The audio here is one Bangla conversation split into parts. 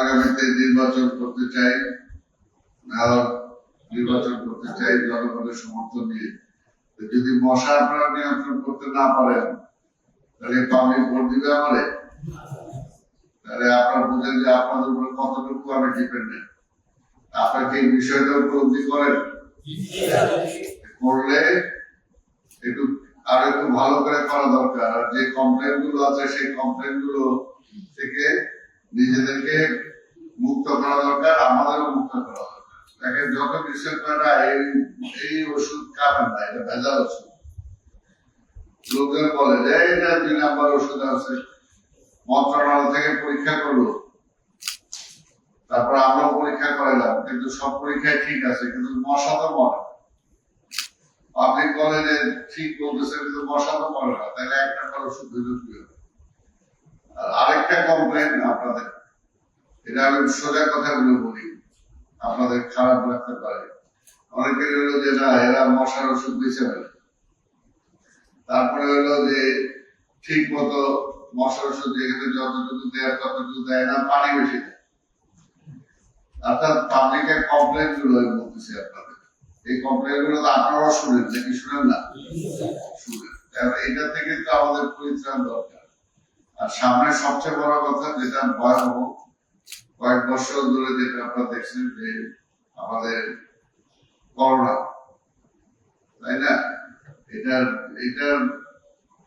আগামীতে নির্বাচন করতে চাই, মেয়র নির্বাচন করতে চাই জনগণের সমর্থন নিয়ে। যদি মশা আপনারা নিয়ন্ত্রণ করতে না পারেন তাহলে পাবলিক ভোট দিবে আমারে? তাহলে আপনারা বুঝেন যে আপনাদের উপরে কতটুকু আমি ডিপেন্ডেন্ট। আপনাকে এই বিষয়টা উপলব্ধি করেন, করলে একটু আরো একটু ভালো করে করা দরকার। আর যে কমপ্লেন গুলো আছে সেই কমপ্লেন গুলো থেকে নিজেদেরকে মুক্ত করা দরকার, আমাদেরও মুক্ত করা দরকার। দেখেন যত কৃষকরা এই ওষুধ খাবেন না, এটা ভেজাল ওষুধ। লোকজন বলে যে এটা 2 নাম্বার ওষুধ আছে, মন্ত্রণালয় থেকে পরীক্ষা করলো, তারপর আমরাও পরীক্ষা করাইলাম, কিন্তু সব পরীক্ষায় ঠিক আছে, কিন্তু মশা তো মরে। আপনি বলেন যে ঠিক বলতেছে, কিন্তু মশা তো মরে না, তাহলে 1 নাম্বার ওষুধ দিলে কি হবে? আর আরেকটা কমপ্লেন আপনাদের, এটা আমি সোজা কথাগুলো বলি, আপনাদের খারাপ লাগতে পারে। অনেকে হলো যে না এরা মশার ওষুধ দিচ্ছে না, তারপরে হলো যে ঠিক মতো মশার ওষুধ যেখানে যতটুকু দেয় ততটুকু দেয় না, পানি বেশি দেয়। অর্থাৎ পাবলিকের কমপ্লেন গুলো আমি বলতেছি আপনাদের, এই কমপ্লেন গুলো তো আপনারাও শুনেন নাকি শুনেন না? শুনেন। এটা থেকে তো আমাদের পরিত্রাণ দরকার। আর সামনে সবচেয়ে বড় কথা যেটা ভয়াবহ, কয়েক বছর ধরে যেটা আপনারা দেখছেন যে আমাদের করোনা, তাই না? এটার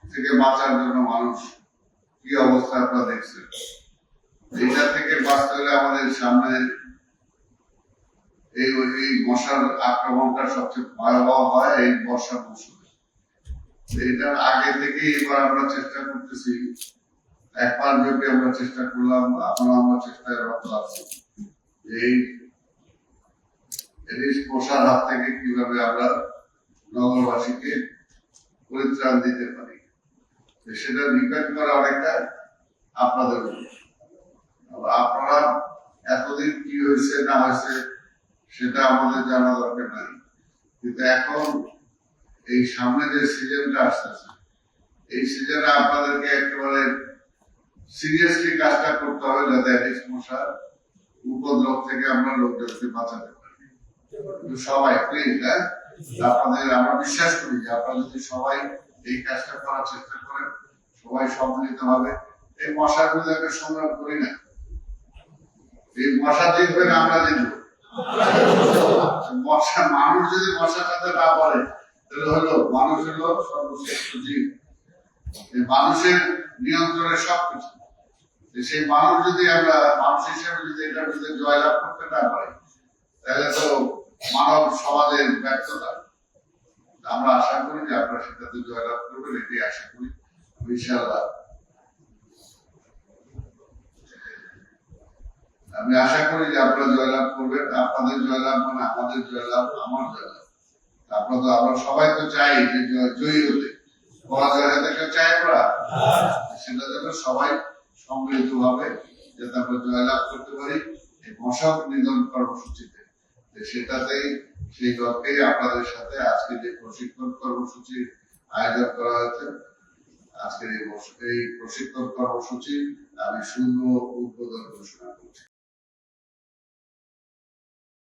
থেকে বাঁচার জন্য মানুষ কি অবস্থা আপনারা দেখছেন। এটা থেকে বাঁচতে হলে আমাদের সামনে এই মশার আক্রমণটা সবচেয়ে ভয়াবহ হয় এই বর্ষা মৌসুমে। এটার আগে থেকে এবার আমরা চেষ্টা করতেছি, 1 মাস ব্যাপী আমরা চেষ্টা করলাম, আমরা চেষ্টায় রত আছি এই মশার হাত থেকে কিভাবে আমরা নগরবাসীকে পরিত্রাণ দিতে পারি। সেটা ডিপেন্ড করে অনেকটা আপনাদের উপর। আপনারা এতদিন কি হয়েছে না হয়েছে সেটা আমাদের জানা দরকার নাই, কিন্তু এখন এই সামনে যে সিজনটা আসতেছে, এই সিজনে আপনাদেরকে একেবারে সিরিয়াসলি কাজটা করতে হবে যাতে মশার উপদ্রব থেকে আমরা লোকজনকে বাঁচাতে পারি। সবাই প্লিজ, আপনাদের আমরা বিশ্বাস করি যে আপনারা যদি সবাই এই কাজটা করার চেষ্টা করেন, সবাই সম্মিলিত ভাবে এই মশার বিরুদ্ধে সংগ্রাম করি না, এই মশা জিতবে না আমরা জিতবো। মশা মানুষ যদি মশার সাথে না পারে তাহলে হলো মানুষ হলো সর্বশ্রেষ্ঠ জীব, মানুষের নিয়ন্ত্রণে সবকিছু। সেই মানুষ যদি আমরা মানুষ হিসেবে যদি এটার বিরুদ্ধে জয়লাভ করতে না পারি তাহলে তো মানব সমাজের ব্যর্থতা। আমরা আশা করি যে আপনারা সেটাতে জয়লাভ করবেন, এটি আশা করি ইনশাআল্লাহ। আমি আশা করি যে আপনারা জয়লাভ করবেন। আপনাদের জয়লাভ মানে আমাদের জয়লাভ, আমার জয়লাভ। আপনারা তো আমরা সবাই তো চাই যে জয়ী হতে, পরাজয় হতে চাই আমরা, সেটা যেন সবাই সম্মিলিত ভাবে যাতে আমরা জয়লাভ করতে পারি এই মশা নিধন কর্মসূচিতে। সেটাতেই সেই লক্ষ্যেই আপনাদের সাথে আজকে যে প্রশিক্ষণ কর্মসূচির আয়োজন করা হয়েছে, আজকের এই প্রশিক্ষণ কর্মসূচি আমি শুভ উদ্বোধন ঘোষণা করছি।